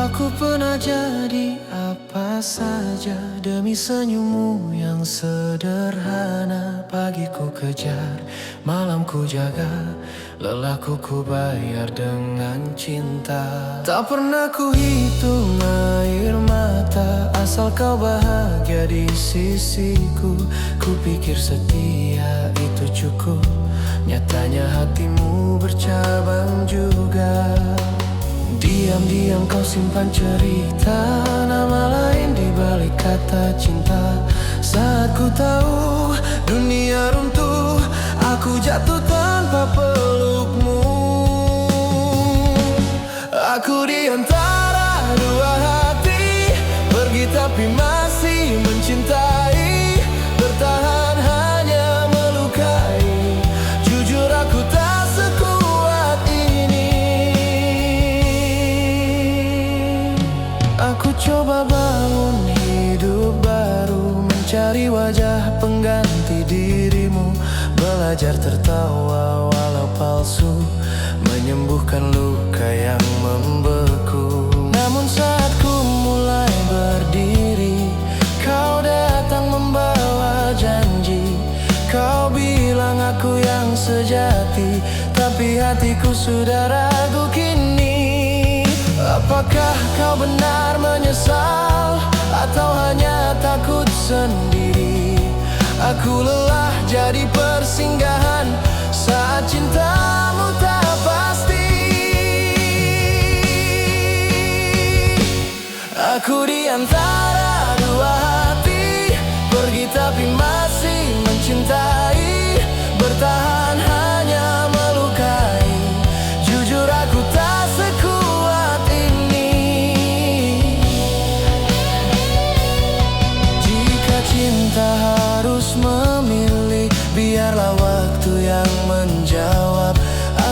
Aku pernah jadi apa saja demi senyummu yang sederhana. Pagi ku kejar, malam ku jaga, lelahku ku bayar dengan cinta. Tak pernah ku hitung air mata, asal kau bahagia di sisiku. Ku pikir setia itu cukup, nyatanya hatimu bercabang juga. Diam-diam kau simpan cerita, nama lain di balik kata cinta. Saat ku tahu dunia runtuh, aku jatuh tanpa pelukmu. Aku di antara dua hati, pergi tapi masih mencintai, bertahan hanya melukai. Jujur aku tak sekuat ini. Aku coba bangun hidup baru, mencari wajah pengganti dirimu, belajar tertawa walau palsu, menyembuhkan luka yang membeku. Namun saat ku mulai berdiri, kau datang membawa janji. Kau bilang aku yang sejati, tapi hatiku sudah ragu kini. Apakah kau benar menyesal, atau hanya takut sendiri? Aku lelah jadi persinggahan saat cintamu tak pasti. Aku di antara dua hati, pergi tapi masih mencintai, bertahan hanya melukai. Jujur aku tak sekuat ini. Jika cinta harus memilih, biarlah waktu yang menjawab.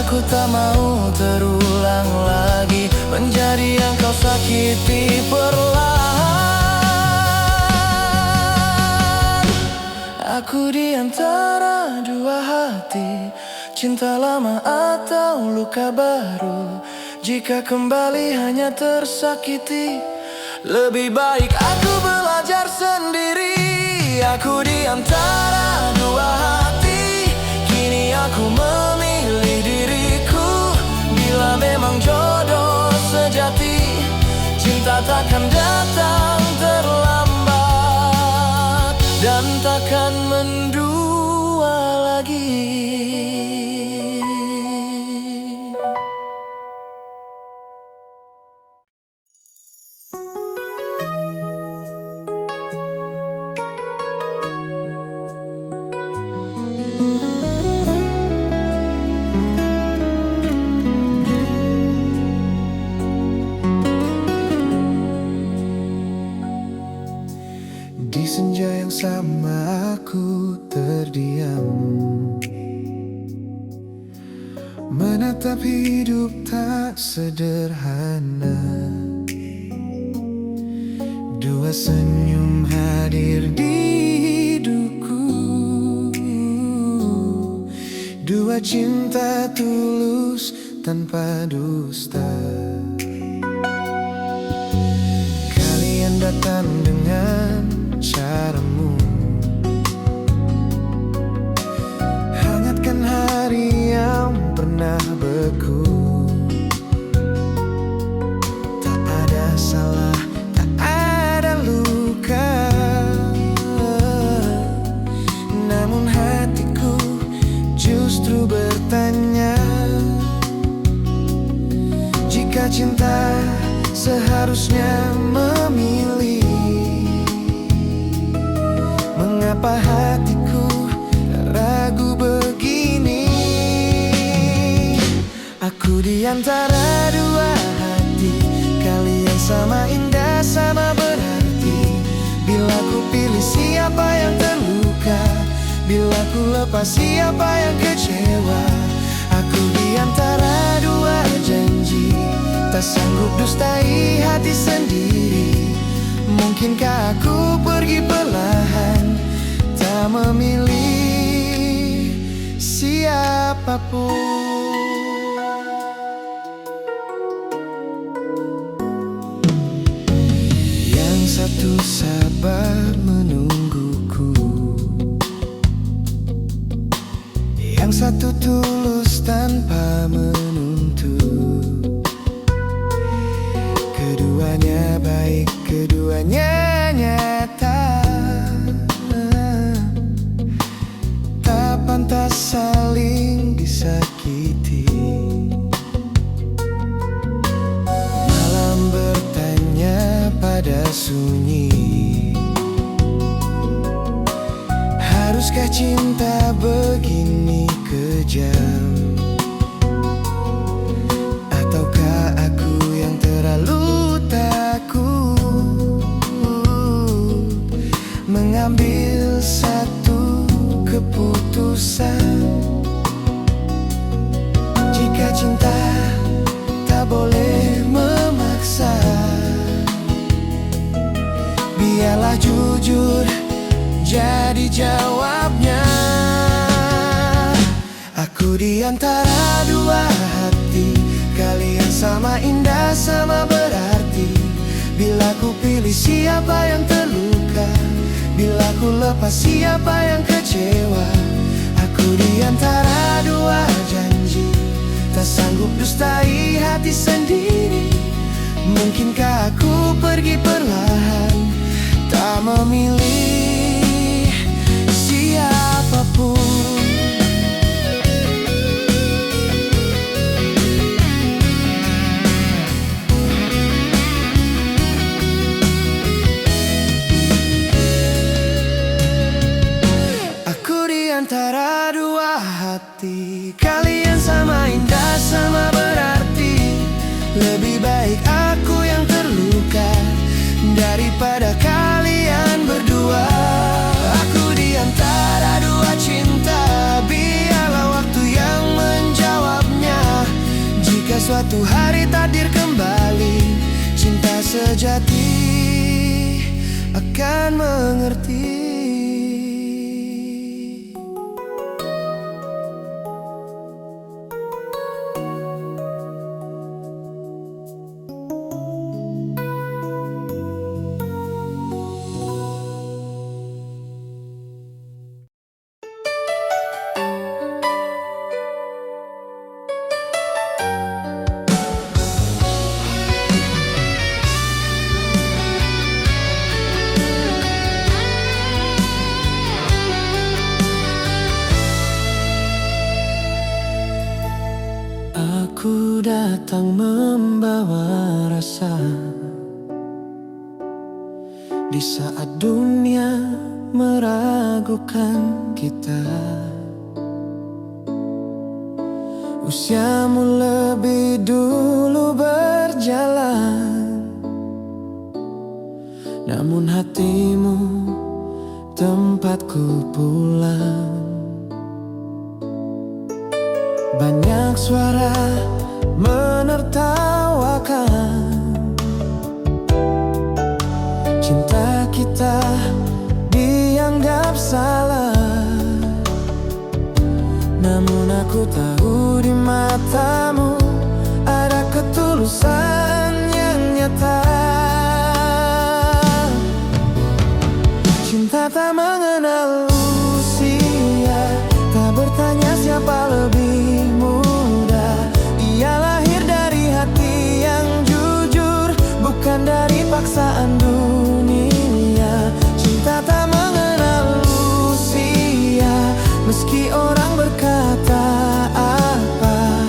Aku tak mau terulang lagi menjadi yang kau sakiti perlahan. Aku di antara dua hati, cinta lama atau luka baru. Jika kembali hanya tersakiti, lebih baik aku belajar sendiri. Aku di antara dua hati, kini aku memilih diriku. Bila memang jodoh sejati, cinta takkan datang terlambat dan takkan mendua lagi. Di senja yang sama aku terdiam, menatap hidup tak sederhana. Dua senyum hadir di hidupku, dua cinta tulus tanpa dusta. Kalian datang dengan caramu, hangatkan hari yang pernah beku. Tak ada salah, tak ada luka, namun hatiku justru bertanya, jika cinta seharusnya memilih, mengapa hatiku ragu begini? Aku di antara dua hati, kalian sama indah, sama berarti. Bila ku pilih siapa yang terluka, bila ku lepas siapa yang kecewa. Aku di antara dua janji, tak sanggup dustai hati sendiri. Mungkinkah aku pergi perlahan, tak memilih siapapun? begitu sabar menungguku. Yang satu tulus tanpa menuntut. Keduanya baik, keduanya nyata. Tak pantas saling disakiti. Malam bertanya pada sunyi, haruskah cinta begini kejam? Ataukah aku yang terlalu takut mengambil satu keputusan? Jika cinta tak boleh memaksa, biarlah jujur jadi jawabnya. Aku di antara dua hati, kalian sama indah, sama berarti. Bila ku pilih siapa yang terluka, bila ku lepas siapa yang kecewa. Aku di antara dua janji, tak sanggup dustai hati sendiri. Mungkinkah aku pergi perlahan, tak memilih siapapun? Aku di antara dua hati, kalian sama indah, sama berarti. Lebih baik aku yang terluka daripada kalian berdua. Aku di antara dua cinta, biarlah waktu yang menjawabnya. Jika suatu hari takdir kembali, cinta sejati akan mengerti. Aku datang membawa rasa di saat dunia meragukan kita. Usiamu lebih dulu berjalan, namun hatimu tempatku pulang. Banyak suara menertawakan cinta kita dianggap salah. Namun aku tahu di matamu ada ketulusan yang nyata. Cinta tak mengenal usia, tak bertanya siapa lebih muda. Ia lahir dari hati yang jujur, bukan dari paksaan dunia. Cinta tak mengenal usia, meski orang berkata apa.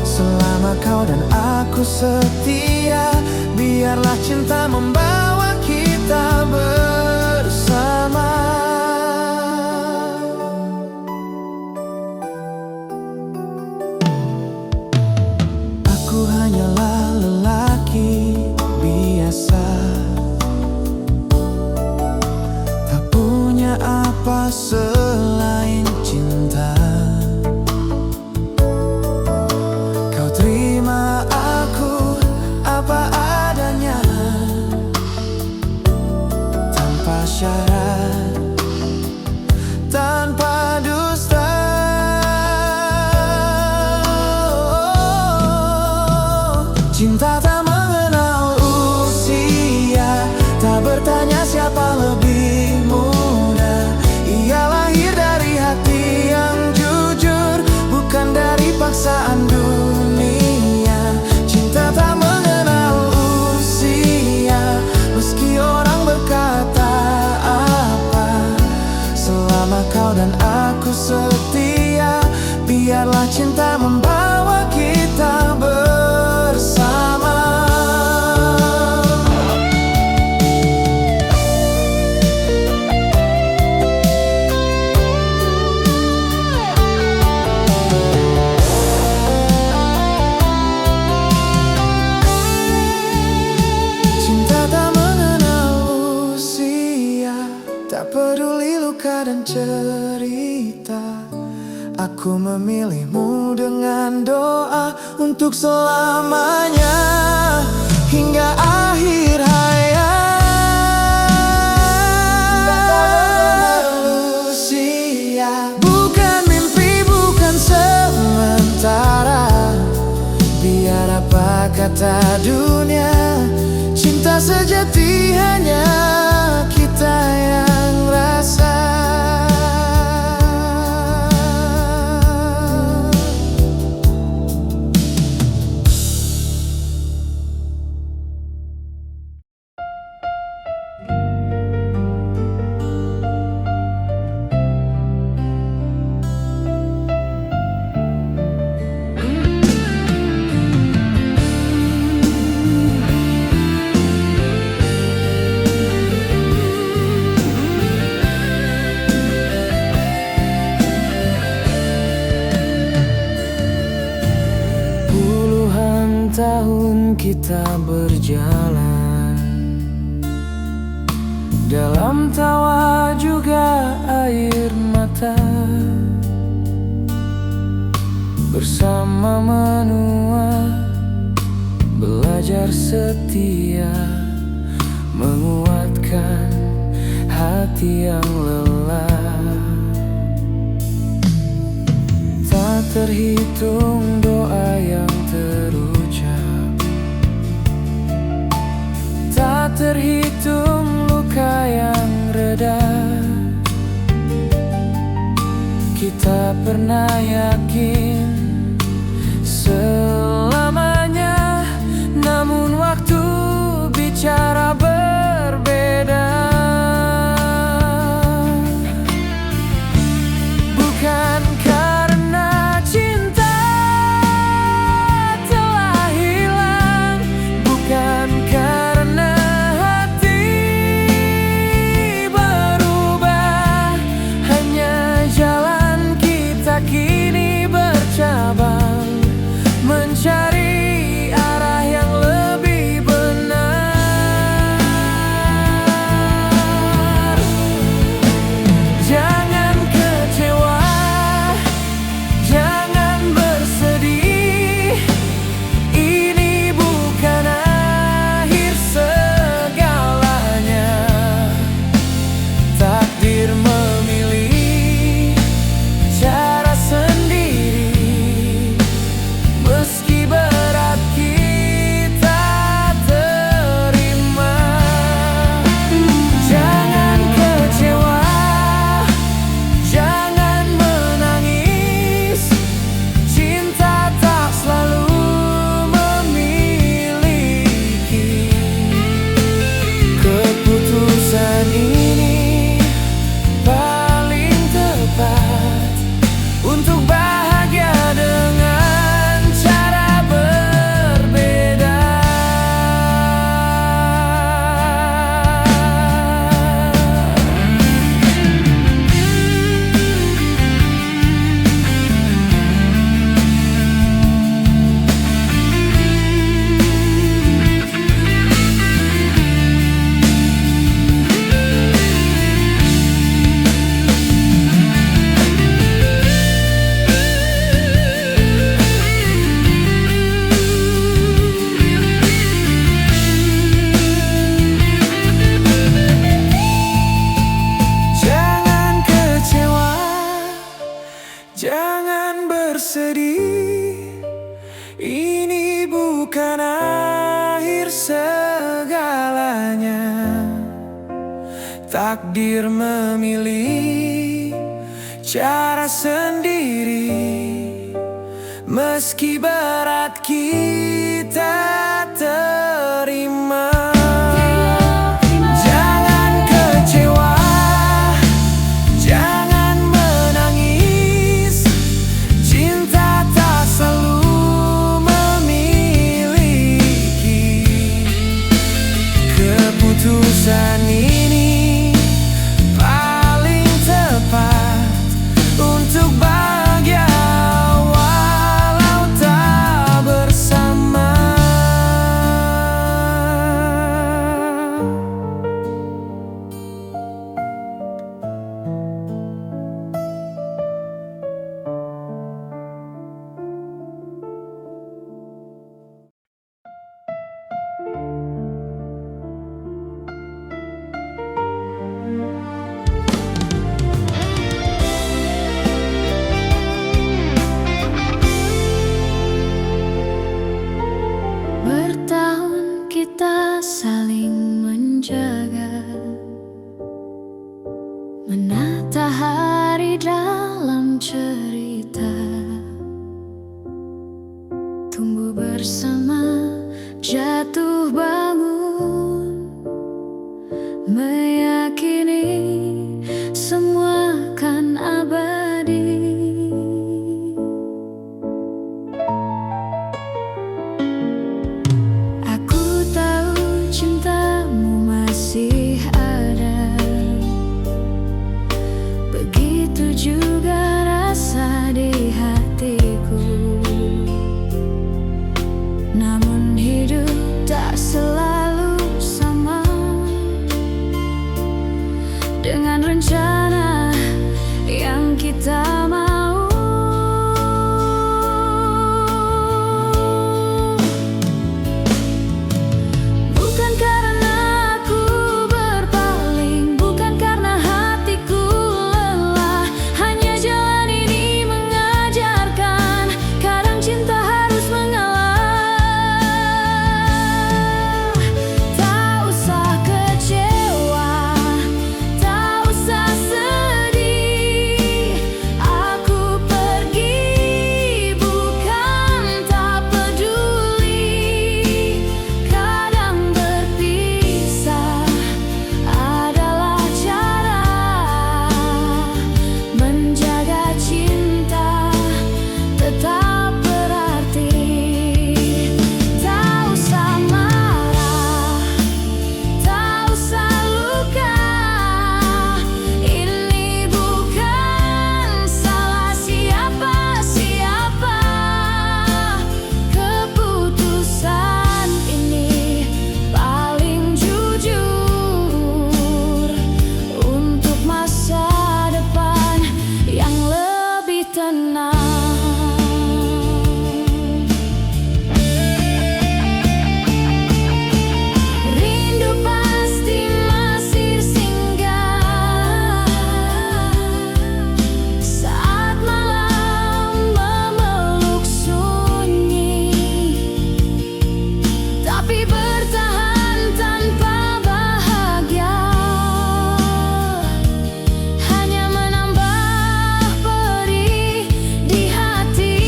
Selama kau dan aku setia, biarlah cinta membawa kita bersama. Aku hanyalah lelaki biasa, tak punya apa selain cinta. Kau terima aku apa adanya, tanpa syarat, tanpa dusta. Cinta tak mengenal usia, tak bertanya dan cerita. Aku memilihmu dengan doa untuk selamanya hingga akhir hayat manusia. Bukan mimpi, bukan sementara. Biar apa kata dunia, cinta sejati hanya kita yang rasa. Tahun kita berjalan, dalam tawa juga air mata, bersama menua, belajar setia, menguatkan hati yang lelah. Tak terhitung doa yang terucap, tak terhitung luka yang reda. Kita pernah yakin selamanya, namun waktu bicara berbeda. Bukan karena cinta telah hilang, bukan karena hati berubah, hanya jalan kita kini bercabang, mencari arah yang lebih benar. Jangan kecewa, jangan bersedih, ini bukan akhir segalanya. Takdir memilih cara sendiri, meski berat kita terima. Jangan kecewa, jangan menangis, cinta tak selalu memiliki. Keputusan ini paling tepat untuk bahagia dengan cara berbeda. Jangan kecewa, jangan bersedih, ini bukan akhir segalanya. Takdir memilih cara sendiri, meski berat kita terima. Jangan kecewa, jangan menangis, cinta tak selalu memiliki. Keputusan ini paling tepat untuk bahagia walau tak bersama. Bertahun kita saling menjaga, menata hari dalam cerita, tumbuh bersama, jatuh bangun, meyakini semua kan abadi. Aku tahu cintamu masih ada, begitu juga rasa di hatiku. Namun hidup tak selalu sama, dengan rencana yang kita mau. Bukan karena aku berpaling, bukan karena hatiku lelah, hanya jalan ini mengajarkan kadang cinta harus mengalah. Tak usah kecewa, tak usah sedih, aku pergi bukan tak peduli. Kadang berpisah adalah cara menjaga cinta tetap berarti. Tak usah marah, tak usah luka, ini bukan salah siapa-siapa. Keputusan ini paling jujur untuk masa depan yang lebih tenang. Rindu pasti masih singgah saat malam memeluk sunyi, tapi bertahan tanpa bahagia hanya menambah pedih di hati.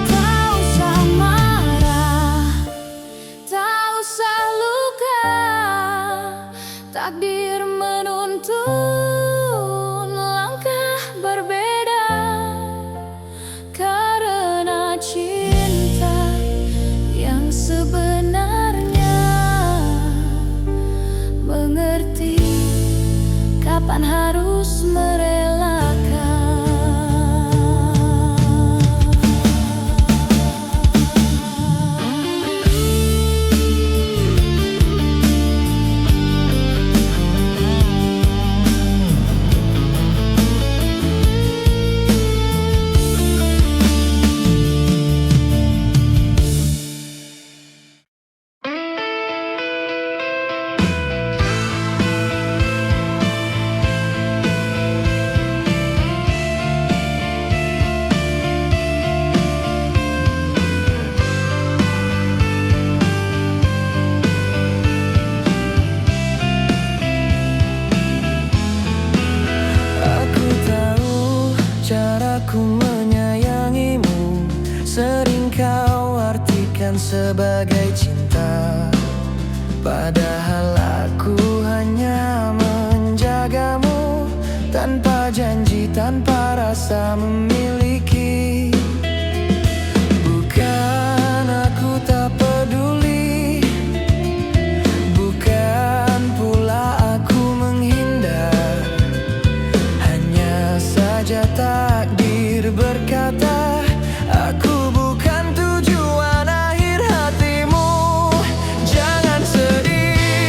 Tak usah marah, tak usah luka, takdir menuntun langkah berbeda. Karena cinta yang sebenarnya mengerti kapan harus merelakan. Aku tahu caraku menyayangimu sering kau artikan sebagai cinta, padahal aku hanya menjagamu tanpa janji, tanpa rasa memiliki. Bukan aku tak peduli, bukan pula aku menghindar, hanya saja takdir berkata aku bukan tujuan akhir hatimu. Jangan sedih,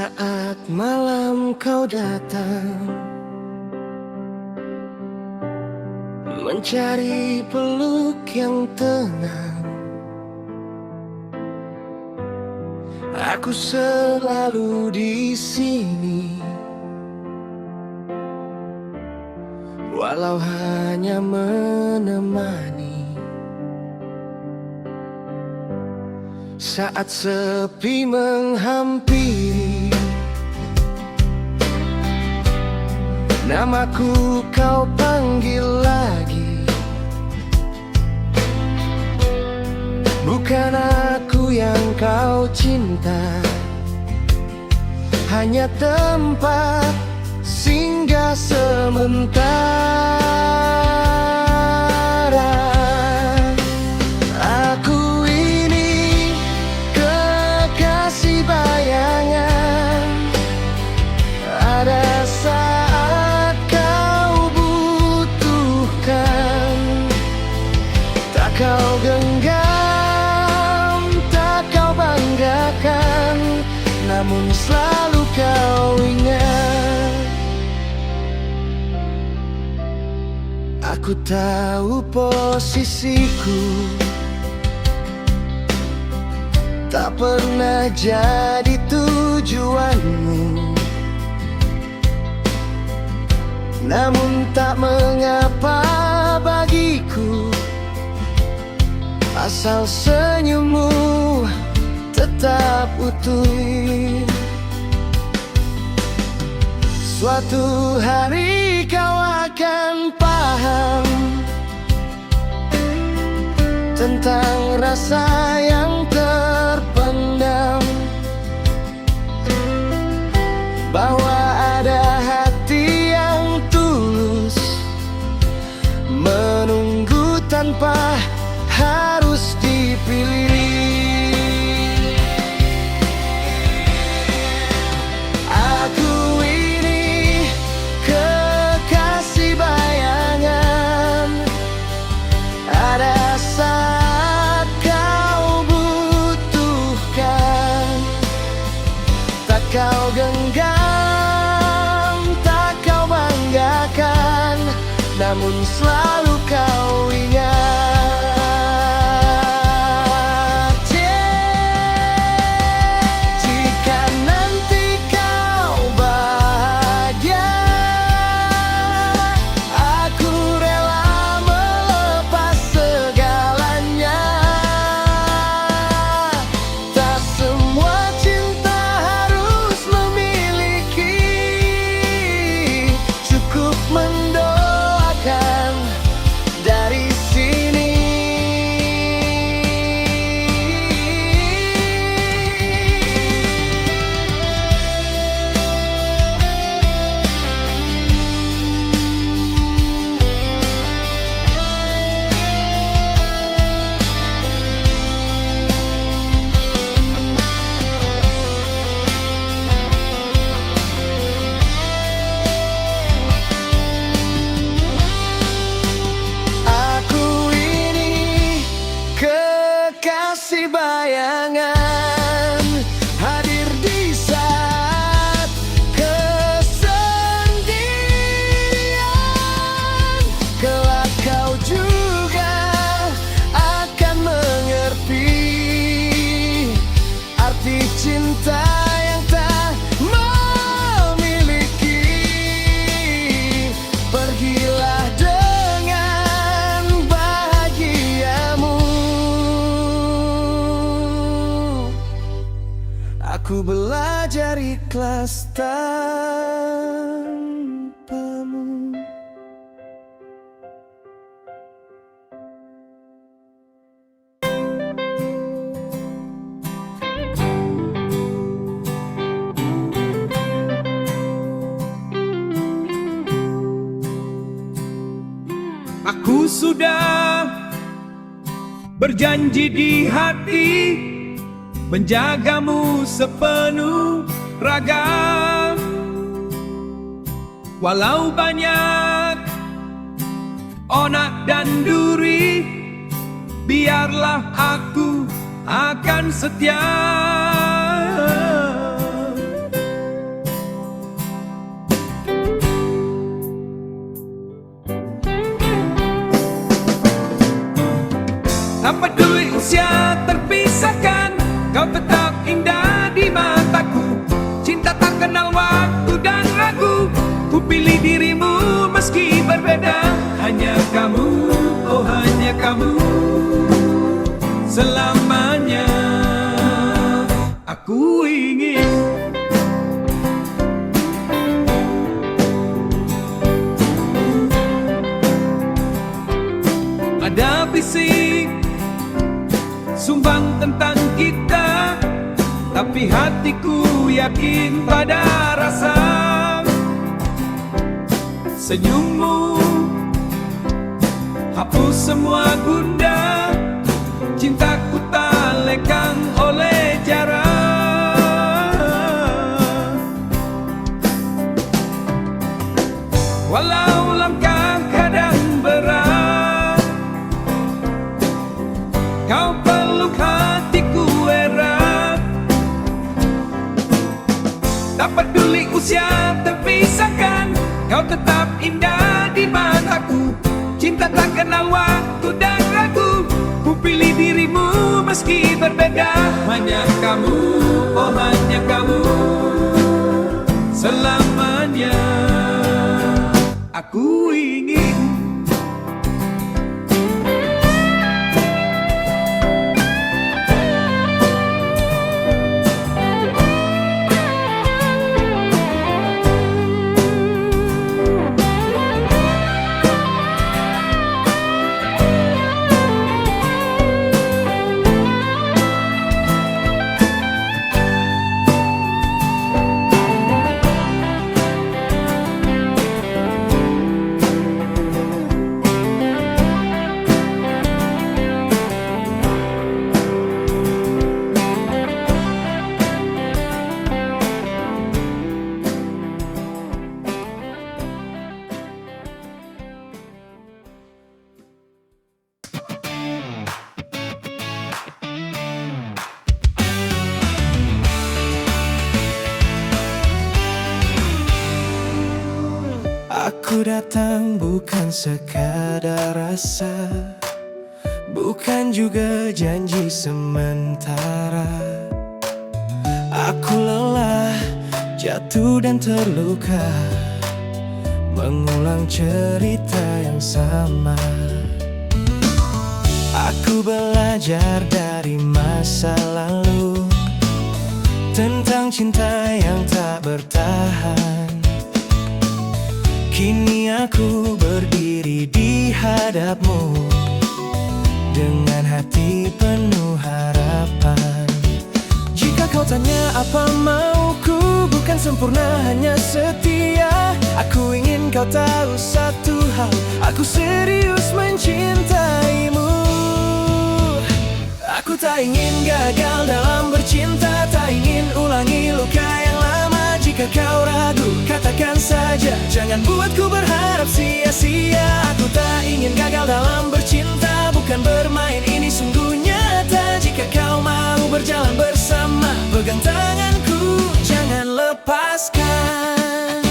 Saat malam kau datang mencari peluk yang tenang, aku selalu di sini, walau hanya menemani. Saat sepi menghampiri, namaku kau panggil lagi. Bukan aku yang kau cinta, hanya tempat singgah sementara. Aku ini kekasih bayangan, ada saat kau butuhkan. Tak kau genggam, tak kau banggakan, namun selalu kau ingat. Aku tahu posisiku tak pernah jadi tujuanmu, namun tak mengapa bagiku, asal senyummu tetap utuh. Suatu hari kau akan paham tentang rasa yang terpendam, bahwa ada hati yang tulus menunggu tanpa harus dipilih. Aku ini kekasih bayangan, ada saat kau butuhkan. Tak kau genggam, tak kau banggakan, namun selalu kau ingat. Jika nanti kau bahagia, aku rela melepas segalanya. Tak semua cinta harus memiliki, cukup mendoakan dari sini. Aku ini kekasih bayangan, hadir di saat kesendirian. Kelak kau juga akan mengerti arti cinta yang tak memiliki. Pergilah dengan bahagiamu, aku belajar ikhlas tanpamu. Aku sudah berjanji di hati menjagamu sepenuh raga. Walau banyak onak dan duri, biarlah aku akan setia. peduli usia terpisahkan, kau tetap indah di mataku. Cinta tak kenal waktu dan ragu, ku pilih dirimu meski berbeda. Hanya kamu, oh hanya kamu, selamanya aku ingin. Ada bisik sumbang tentang kita, tapi hatiku yakin pada rasa senyummu. Hapus semua gundah, cintaku tak lekang oleh jarak. Walau langkah kadang berat, kau peluk hatiku erat. Tak peduli usia terpisahkan, kau tetap indah di mataku. Cinta tak kenal waktu dan ragu, ku pilih dirimu meski berbeda. Hanya kamu, oh hanya kamu, selamanya aku ingin. Aku datang bukan sekadar rasa, bukan juga janji sementara. Aku lelah, jatuh dan terluka, mengulang cerita yang sama. Aku belajar dari masa lalu, tentang cinta yang tak bertahan. Kini aku berdiri di hadapmu, dengan hati penuh harapan. Jika kau tanya apa mauku, bukan sempurna hanya setia. Aku ingin kau tahu satu hal, aku serius mencintaimu. Aku tak ingin gagal dalam bercinta, tak ingin ulangi luka yang lama. Jika kau ragu, katakan saja, jangan buatku berharap sia-sia. Aku tak ingin gagal dalam bercinta, bukan bermain, ini sungguh nyata. Jika kau mau berjalan bersama, pegang tanganku, jangan lepaskan.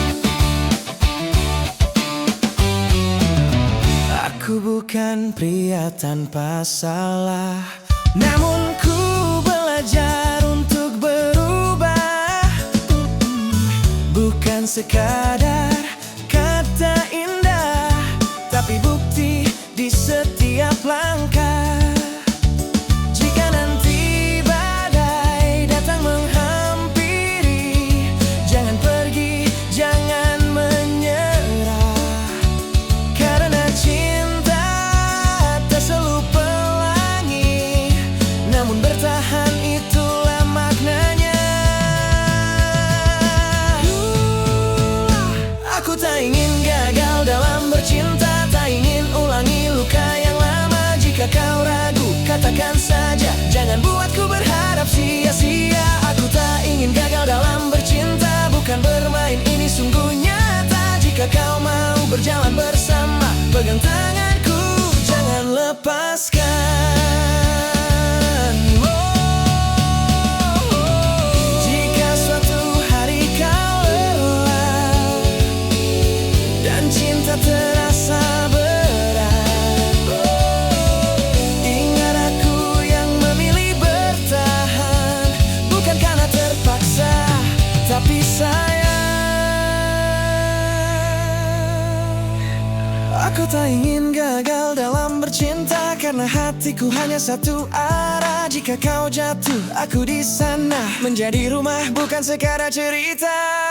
Aku bukan pria tanpa salah, namun ku belajar untuk berubah. Bukan sekadar kata indah, tapi bukti di setiap langkah. Jika nanti badai datang menghampiri, jangan pergi, jangan menyerah. Karena cinta tak selalu pelangi, namun bertahan itulah maknanya. Aku tak ingin gagal dalam bercinta, tak ingin ulangi luka yang lama. Jika kau ragu, katakan saja, jangan buatku berharap sia-sia. Aku tak ingin gagal dalam bercinta, bukan bermain, ini sungguh nyata. Jika kau mau berjalan bersama, pegang tanganku, jangan lepaskan. Jika suatu hari kau lelah dan cinta terasa berat, ingat aku tak ingin gagal dalam bercinta, karena hatiku hanya satu arah. Jika kau jatuh, aku di sana menjadi rumah, bukan sekadar cerita.